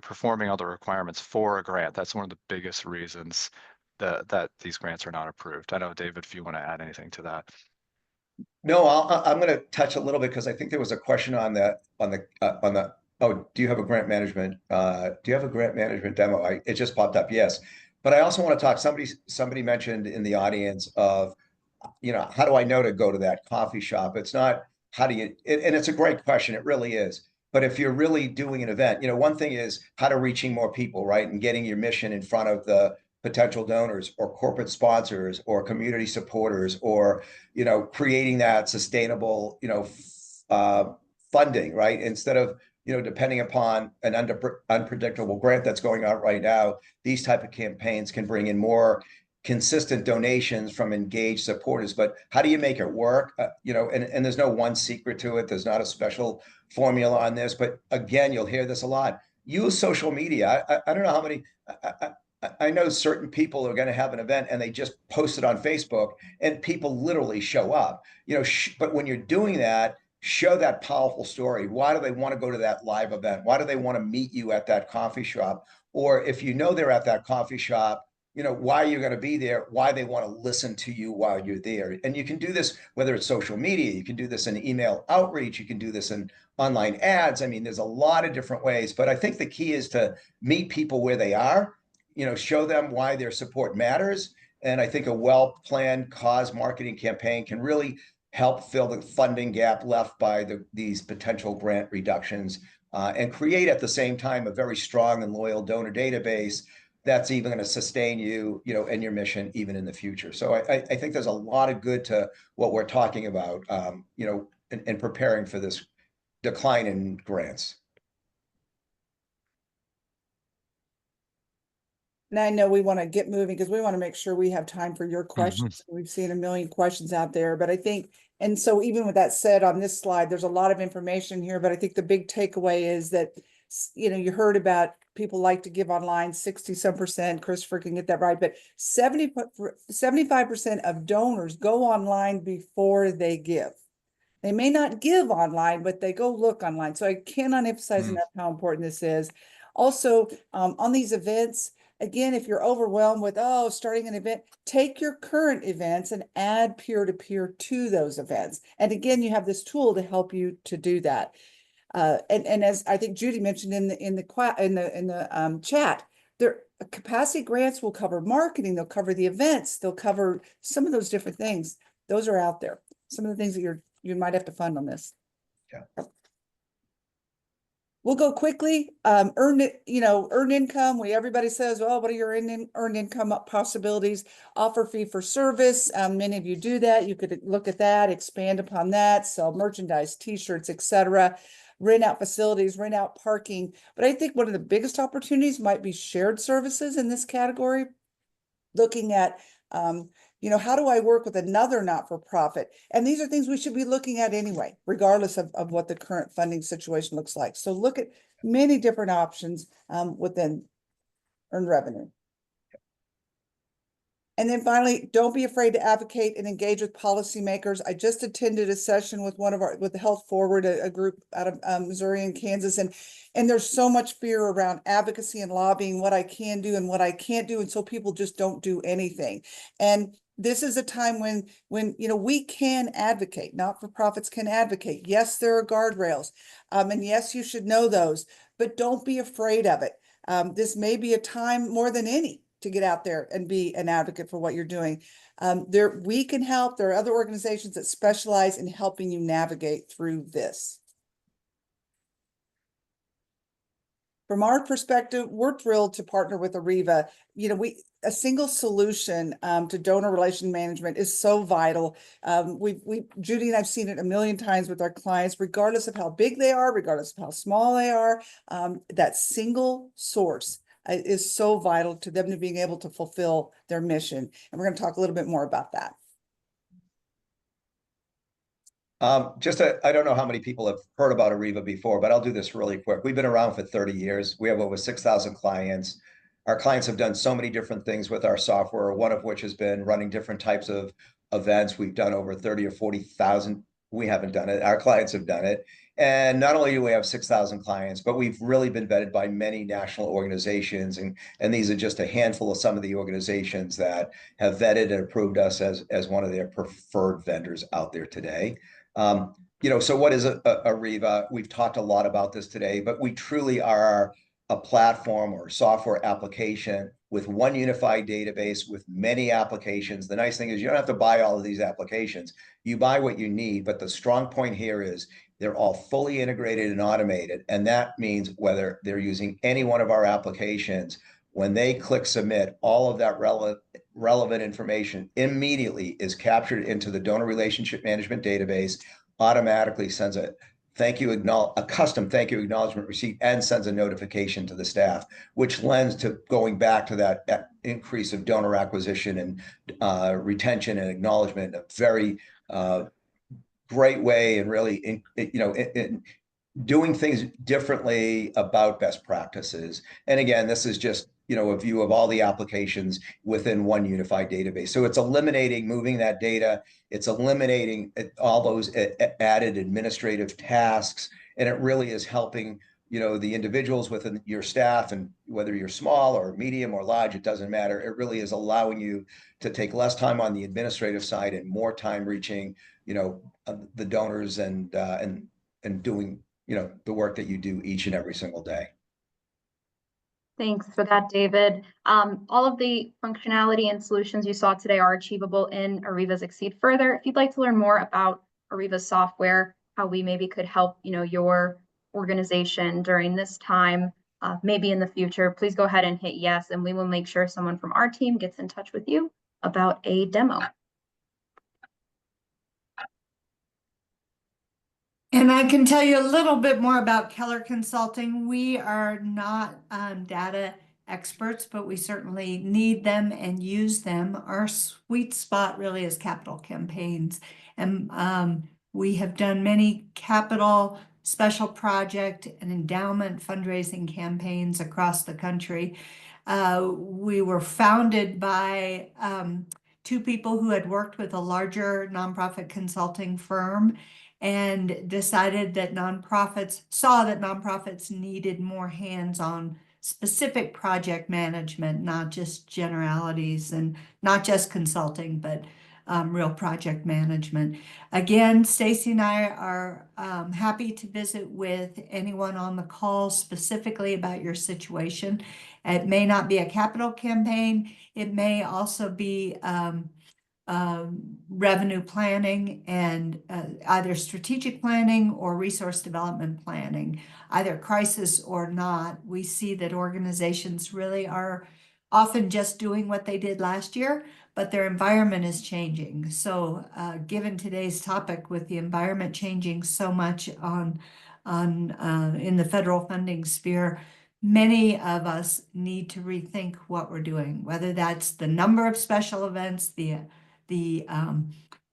performing all the requirements for a grant. That's one of the biggest reasons that these grants are not approved. I know, David, if you want to add anything to that. No, I'm going to touch a little bit because I think there was a question on the. Oh, do you have a grant management? Do you have a grant management demo? It just popped up. Yes, but I also want to talk. Somebody mentioned in the audience of, how do I know to go to that coffee shop? It's not how do you, and it's a great question. It really is. But if you're really doing an event, one thing is how to reaching more people, right? And getting your mission in front of the potential donors or corporate sponsors or community supporters, or, creating that sustainable, funding, right? Instead of, depending upon an unpredictable grant that's going out right now, these type of campaigns can bring in more consistent donations from engaged supporters. But how do you make it work? And there's no one secret to it. There's not a special formula on this. But again, you'll hear this a lot. Use social media. I don't know how many. I know certain people are going to have an event and they just post it on Facebook and people literally show up. But when you're doing that, show that powerful story. Why do they want to go to that live event? Why do they want to meet you at that coffee shop? Or if they're at that coffee shop, why you're going to be there, why they want to listen to you while you're there. And you can do this, whether it's social media, you can do this in email outreach, you can do this in online ads. I mean, there's a lot of different ways, but I think the key is to meet people where they are, show them why their support matters. And I think a well-planned cause marketing campaign can really help fill the funding gap left by these potential grant reductions, and create at the same time a very strong and loyal donor database that's even going to sustain you, and your mission even in the future. So I think there's a lot of good to what we're talking about, in preparing for this decline in grants. Now I know we want to get moving because we want to make sure we have time for your questions. We've seen a million questions out there, but I think, and so even with that said, on this slide, there's a lot of information here, but I think the big takeaway is that, you heard about people like to give online, 60-some%, Christopher can get that right, but 75% of donors go online before they give. They may not give online, but they go look online. So I cannot emphasize enough how important this is. Also, on these events, again, if you're overwhelmed with, starting an event, take your current events and add peer-to-peer to those events. And again, you have this tool to help you to do that. And as I think Judy mentioned in the chat, their capacity grants will cover marketing, they'll cover the events, they'll cover some of those different things. Those are out there. Some of the things that you might have to fund on this. Yeah. We'll go quickly. Earn it, earn income. Everybody says, well, what are your earned income possibilities? Offer fee for service. Many of you do that. You could look at that, expand upon that, sell merchandise, t-shirts, etc. Rent out facilities, rent out parking. But I think one of the biggest opportunities might be shared services in this category. Looking at, how do I work with another not-for-profit? And these are things we should be looking at anyway, regardless of what the current funding situation looks like. So look at many different options within earned revenue. And then finally, don't be afraid to advocate and engage with policymakers. I just attended a session with with the Health Forward, a group out of Missouri and Kansas, and there's so much fear around advocacy and lobbying, what I can do and what I can't do, and so people just don't do anything. And this is a time when we can advocate. Not-for-profits can advocate. Yes, there are guardrails, and yes, you should know those, but don't be afraid of it. This may be a time more than any to get out there and be an advocate for what you're doing. We can help. There are other organizations that specialize in helping you navigate through this. From our perspective, we're thrilled to partner with Arriva. A single solution to donor relation management is so vital. Judy and I've seen it a million times with our clients, regardless of how big they are, regardless of how small they are. That single source is so vital to them to being able to fulfill their mission. And we're going to talk a little bit more about that. I don't know how many people have heard about Arriva before, but I'll do this really quick. We've been around for 30 years. We have over 6,000 clients. Our clients have done so many different things with our software, one of which has been running different types of events. We've done over 30 or 40,000. We haven't done it. Our clients have done it. And not only do we have 6,000 clients, but we've really been vetted by many national organizations. And these are just a handful of some of the organizations that have vetted and approved us as one of their preferred vendors out there today. So what is Arriva? We've talked a lot about this today, but we truly are a platform or software application with one unified database with many applications. The nice thing is you don't have to buy all of these applications. You buy what you need, but the strong point here is they're all fully integrated and automated. And that means whether they're using any one of our applications, when they click submit, all of that relevant information immediately is captured into the donor relationship management database, automatically sends a custom thank you acknowledgement receipt, and sends a notification to the staff, which lends to going back to that increase of donor acquisition and retention and acknowledgement, a very great way, and really doing things differently about best practices. And again, this is just a view of all the applications within one unified database. So it's eliminating moving that data. It's eliminating all those added administrative tasks. And it really is helping, the individuals within your staff, and whether you're small or medium or large, it doesn't matter. It really is allowing you to take less time on the administrative side and more time reaching, the donors and doing, the work that you do each and every single day. Thanks for that, David. All of the functionality and solutions you saw today are achievable in Arriva's Exceed Further. If you'd like to learn more about Arriva's software, how we maybe could help, your organization during this time, maybe in the future, please go ahead and hit yes, and we will make sure someone from our team gets in touch with you about a demo. And I can tell you a little bit more about Keller Consulting. We are not data experts, but we certainly need them and use them. Our sweet spot really is capital campaigns. And we have done many capital, special project, and endowment fundraising campaigns across the country. We were founded by two people who had worked with a larger nonprofit consulting firm, and decided that saw that nonprofits needed more hands-on specific project management, not just generalities and not just consulting, but real project management. Again, Stacy and I are happy to visit with anyone on the call specifically about your situation. It may not be a capital campaign. It may also be revenue planning and either strategic planning or resource development planning, either crisis or not. We see that organizations really are often just doing what they did last year, but their environment is changing. So given today's topic, with the environment changing so much in the federal funding sphere, many of us need to rethink what we're doing, whether that's the number of special events, the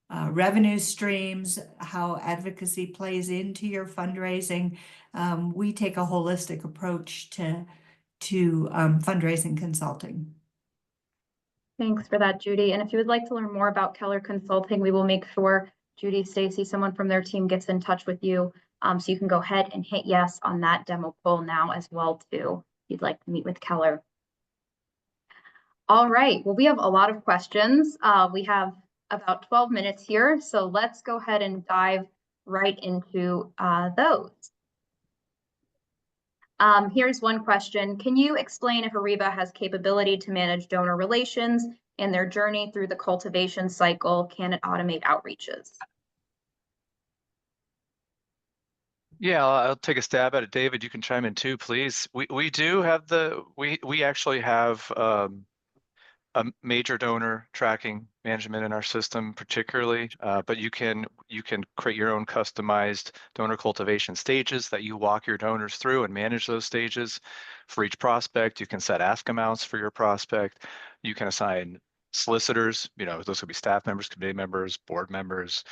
revenue streams, how advocacy plays into your fundraising. We take a holistic approach to fundraising consulting. Thanks for that, Judy. And if you would like to learn more about Keller Consulting, we will make sure Judy, Stacy, someone from their team gets in touch with you. So you can go ahead and hit yes on that demo poll now as well, too, if you'd like to meet with Keller. All right, well, we have a lot of questions. We have about 12 minutes here, so let's go ahead and dive right into those. Here's one question. Can you explain if Ariba has capability to manage donor relations and their journey through the cultivation cycle? Can it automate outreaches? Yeah, I'll take a stab at it. David, you can chime in too, please. We do have we actually have a major donor tracking management in our system, particularly, but you can create your own customized donor cultivation stages that you walk your donors through and manage those stages for each prospect. You can set ask amounts for your prospect. You can assign solicitors, those could be staff members, committee members, board members,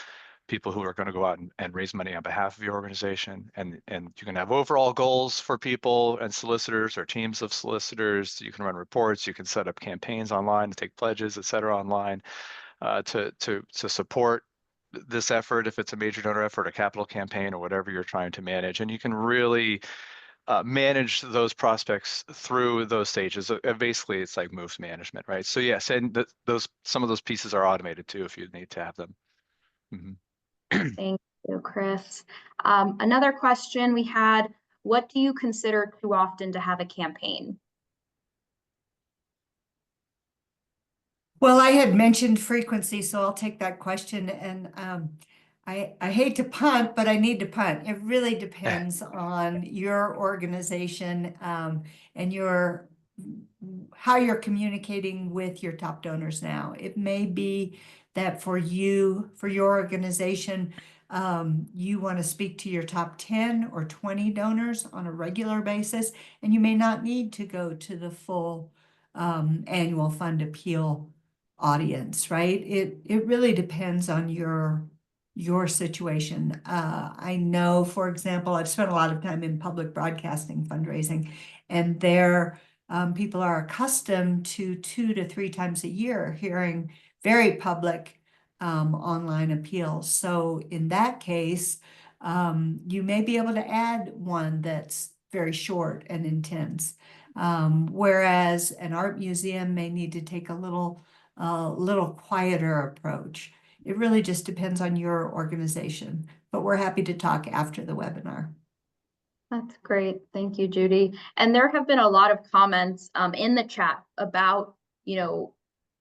people who are going to go out and raise money on behalf of your organization. And you can have overall goals for people and solicitors or teams of solicitors. You can run reports. You can set up campaigns online to take pledges, et cetera, online to support this effort if it's a major donor effort, a capital campaign, or whatever you're trying to manage. And you can really manage those prospects through those stages. Basically, it's like moves management, right? So yes, and some of those pieces are automated too if you need to have them. Mm-hmm. Thank you, Chris. Another question we had, what do you consider too often to have a campaign? Well, I had mentioned frequency, so I'll take that question. And I hate to punt, but I need to punt. It really depends on your organization and how you're communicating with your top donors now. It may be that for your organization, you want to speak to your top 10 or 20 donors on a regular basis, and you may not need to go to the full annual fund appeal audience, right? It really depends on your situation. I know, for example, I've spent a lot of time in public broadcasting fundraising, and there people are accustomed to 2 to 3 times a year hearing very public online appeals. So in that case, you may be able to add one that's very short and intense. Whereas an art museum may need to take a little quieter approach. It really just depends on your organization, but we're happy to talk after the webinar. That's great. Thank you, Judy. And there have been a lot of comments in the chat about,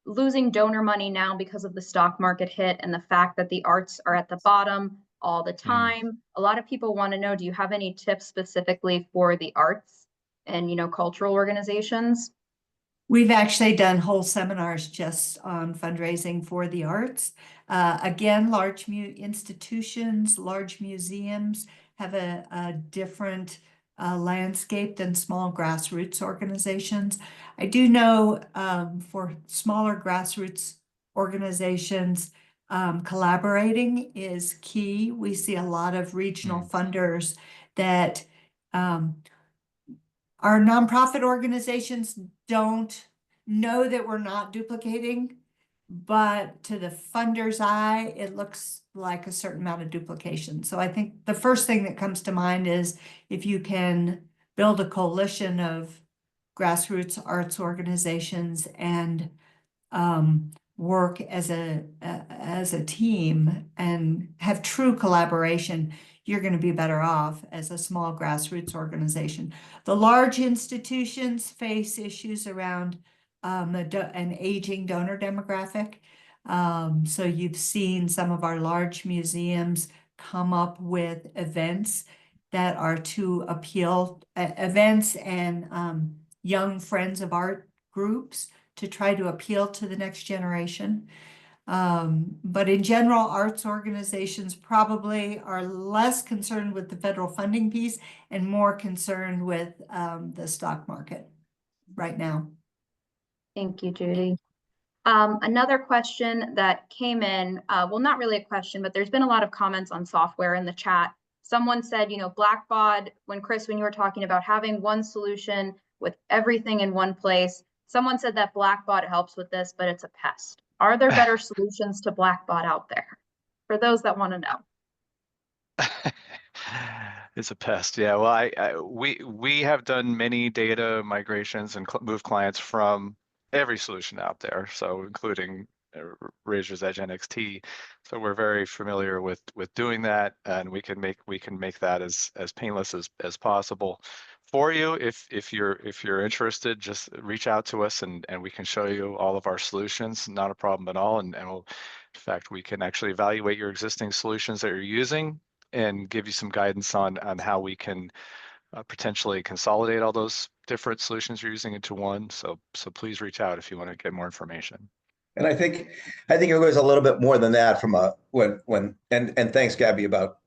losing donor money now because of the stock market hit and the fact that the arts are at the bottom all the time. A lot of people want to know, do you have any tips specifically for the arts and, cultural organizations? We've actually done whole seminars just on fundraising for the arts. Again, large institutions, large museums have a different landscape than small grassroots organizations. I do know for smaller grassroots organizations, collaborating is key. We see a lot of regional funders that our nonprofit organizations don't know that we're not duplicating, but to the funder's eye, it looks like a certain amount of duplication. So I think the first thing that comes to mind is if you can build a coalition of grassroots arts organizations and work as a team and have true collaboration, you're going to be better off as a small grassroots organization. The large institutions face issues around an aging donor demographic. So you've seen some of our large museums come up with events that are to appeal, events and young friends of art groups to try to appeal to the next generation. But in general, arts organizations probably are less concerned with the federal funding piece and more concerned with the stock market right now. Thank you, Judy. Another question that came in, well, not really a question, but there's been a lot of comments on software in the chat. Someone said, Blackbaud, when you were talking about having one solution with everything in one place, someone said that Blackbaud helps with this, but it's a pest. Are there better solutions to Blackbaud out there? For those that want to know. It's a pest. Yeah. Well, we have done many data migrations and moved clients from every solution out there, so including Razor's Edge NXT. So we're very familiar with doing that, and we can make that as painless as possible for you. If you're interested, just reach out to us and we can show you all of our solutions. Not a problem at all. And we'll, in fact, we can actually evaluate your existing solutions that you're using and give you some guidance on how we can potentially consolidate all those different solutions you're using into one. So please reach out if you want to get more information. And I think it goes a little bit more than that from and thanks, Gabby, about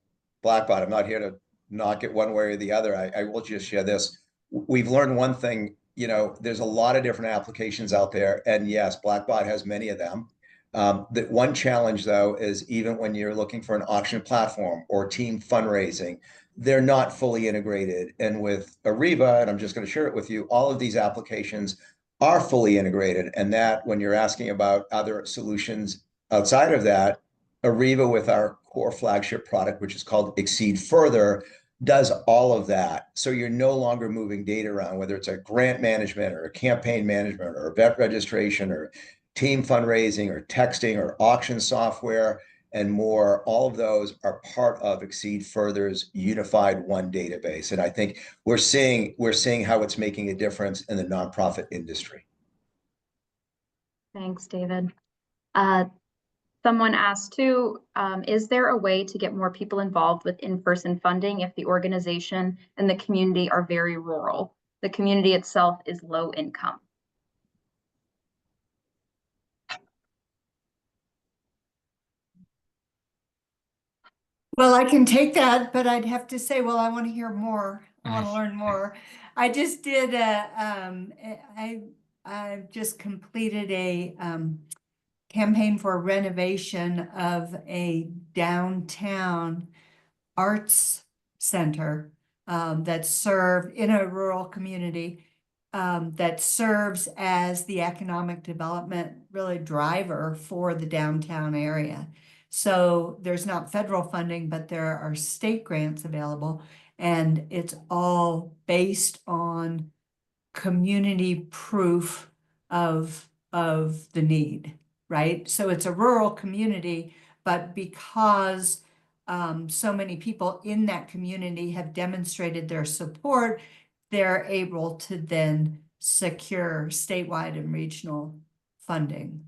Blackbaud. I'm not here to knock it one way or the other. I will just share this. We've learned one thing, there's a lot of different applications out there, and yes, Blackbaud has many of them. The one challenge, though, is even when you're looking for an auction platform or team fundraising, they're not fully integrated. And with Ariba, and I'm just going to share it with you, all of these applications are fully integrated. And that when you're asking about other solutions outside of that, Ariba with our core flagship product, which is called Exceed Further, does all of that. So you're no longer moving data around, whether it's a grant management or a campaign management or event registration or team fundraising or texting or auction software and more. All of those are part of Exceed Further's unified one database. And I think we're seeing how it's making a difference in the nonprofit industry. Thanks, David. Someone asked too, is there a way to get more people involved with in-person funding if the organization and the community are very rural? The community itself is low income. Well, I can take that, but I'd have to say, well, I want to hear more. I want to learn more. I just did I just completed a campaign for renovation of a downtown arts center that served in a rural community that serves as the economic development really driver for the downtown area. So there's not federal funding, but there are state grants available, and it's all based on community proof of the need, right? So it's a rural community, but because so many people in that community have demonstrated their support, they're able to then secure statewide and regional funding.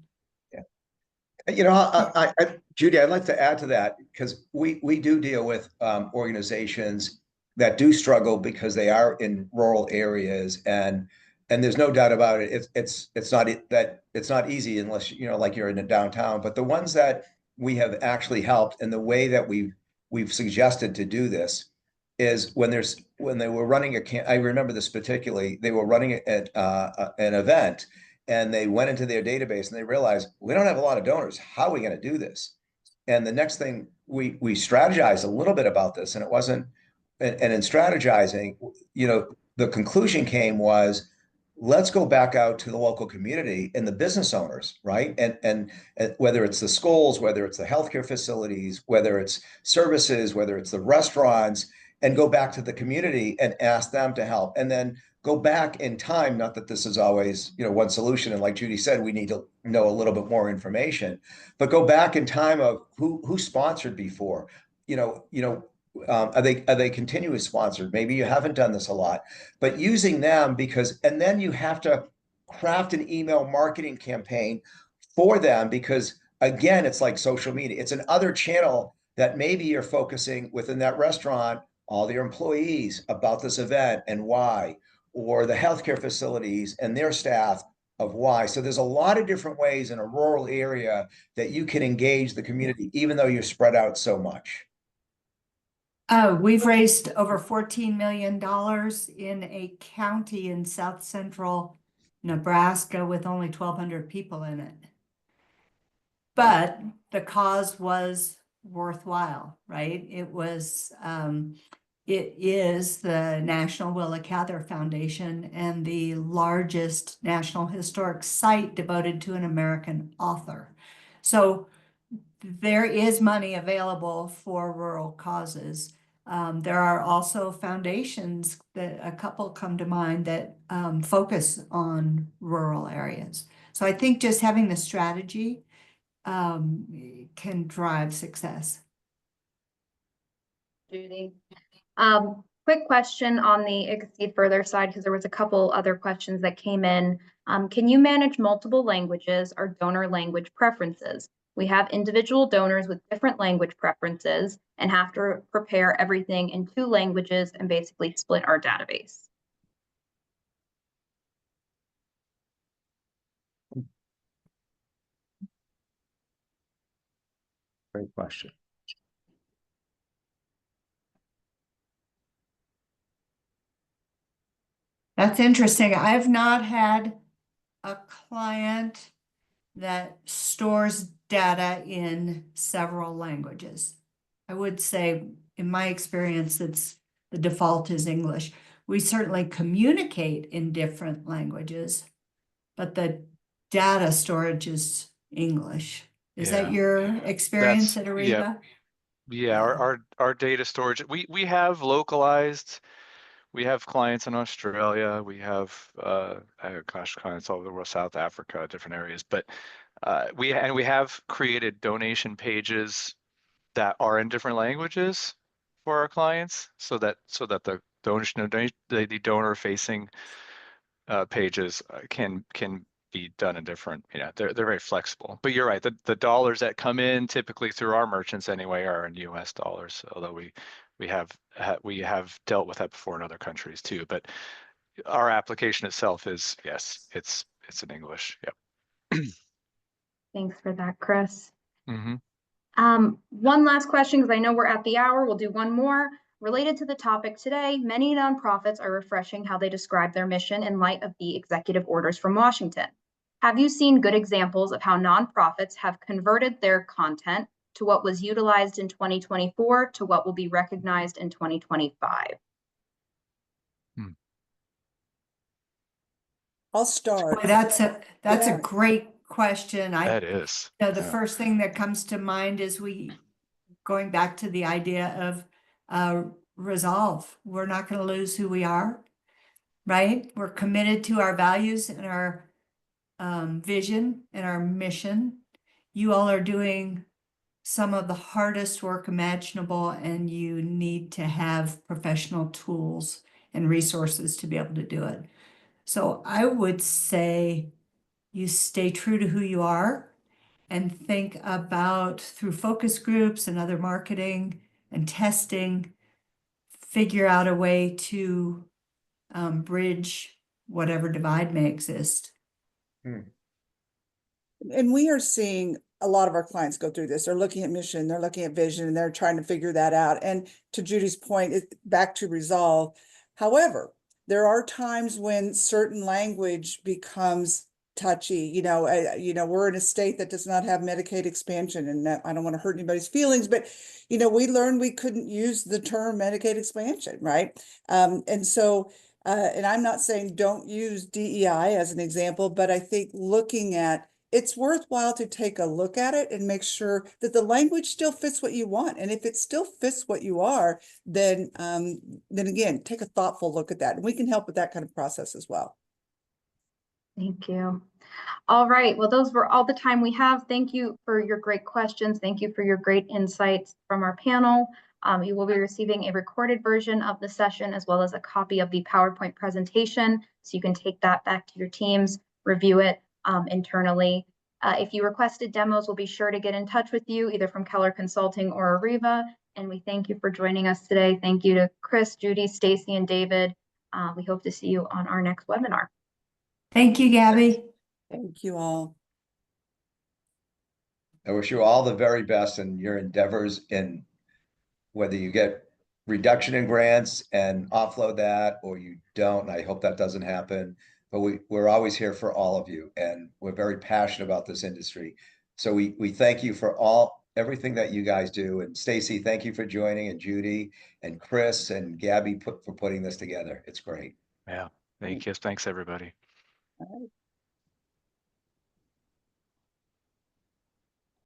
Judy, I'd like to add to that because we do deal with organizations that do struggle because they are in rural areas, and there's no doubt about it. It's not easy unless like you're in a downtown. But the ones that we have actually helped, and the way that we've suggested to do this is when they were running I remember this particularly. They were running at an event. And they went into their database and they realized we don't have a lot of donors. How are we going to do this? And the next thing we strategized a little bit about this, and it wasn't. And in strategizing, the conclusion came was, let's go back out to the local community and the business owners, right? And whether it's the schools, whether it's the healthcare facilities, whether it's services, whether it's the restaurants, and go back to the community and ask them to help, and then go back in time. Not that this is always, one solution. And like Judy said, we need to know a little bit more information, but go back in time of who sponsored before, are they continuous sponsored? Maybe you haven't done this a lot, but using them and then you have to craft an email marketing campaign for them because again, it's like social media. It's another channel that maybe you're focusing within that restaurant, all their employees about this event and why, or the healthcare facilities and their staff of why. So there's a lot of different ways in a rural area that you can engage the community, even though you're spread out so much. We've raised over $14 million in a county in south central Nebraska with only 1,200 people in it. But the cause was worthwhile, right? It is the National Willa Cather Foundation and the largest national historic site devoted to an American author. So there is money available for rural causes. There are also foundations that a couple come to mind that focus on rural areas. So I think just having the strategy can drive success. Judy. Quick question on the Exceed Further side, because there was a couple other questions that came in. Can you manage multiple languages or donor language preferences? We have individual donors with different language preferences and have to prepare everything in 2 languages and basically split our database. Great question. That's interesting. I've not had a client that stores data in several languages. I would say, in my experience, the default is English. We certainly communicate in different languages, but the data storage is English. Is that your experience at Ariba? Yeah, our data storage, we have localized. We have clients in Australia. We have clients all over the world, South Africa, different areas. But we have created donation pages that are in different languages for our clients, so that the donor facing pages can be done in different. They're very flexible. But you're right. The dollars that come in typically through our merchants anyway are in U.S. dollars, although we have dealt with that before in other countries too. But our application itself is, yes, it's in English. Yep. Thanks for that, Chris. Mm-hmm. One last question, because I know we're at the hour. We'll do one more. Related to the topic today, many nonprofits are refreshing how they describe their mission in light of the executive orders from Washington. Have you seen good examples of how nonprofits have converted their content to what was utilized in 2024 to what will be recognized in 2025? I'll start. Boy, that's a great question. That is. The first thing that comes to mind is going back to the idea of resolve. We're not going to lose who we are, right? We're committed to our values and our vision and our mission. You all are doing some of the hardest work imaginable, and you need to have professional tools and resources to be able to do it. So I would say you stay true to who you are and think about, through focus groups and other marketing and testing, figure out a way to bridge whatever divide may exist. And we are seeing a lot of our clients go through this. They're looking at mission, they're looking at vision, and they're trying to figure that out. And to Judy's point, back to resolve. However, there are times when certain language becomes touchy. We're in a state that does not have Medicaid expansion, and I don't want to hurt anybody's feelings, but we learned we couldn't use the term Medicaid expansion, right? And I'm not saying don't use DEI as an example, but I think looking at it's worthwhile to take a look at it and make sure that the language still fits what you want. And if it still fits what you are, then again, take a thoughtful look at that. And we can help with that kind of process as well. Thank you. All right. Well, those were all the time we have. Thank you for your great questions. Thank you for your great insights from our panel. You will be receiving a recorded version of the session as well as a copy of the PowerPoint presentation. So you can take that back to your teams, review it internally. If you requested demos, we'll be sure to get in touch with you either from Keller Consulting or Ariva. And we thank you for joining us today. Thank you to Chris, Judy, Stacy, and David. We hope to see you on our next webinar. Thank you, Gabby. Thank you all. I wish you all the very best in your endeavors, in whether you get reduction in grants and offload that or you don't. And I hope that doesn't happen. But we're always here for all of you, and we're very passionate about this industry. So we thank you for everything that you guys do. And Stacy, thank you for joining, and Judy and Chris and Gabby for putting this together. It's great. Yeah. Thank you. Thanks, everybody. All right.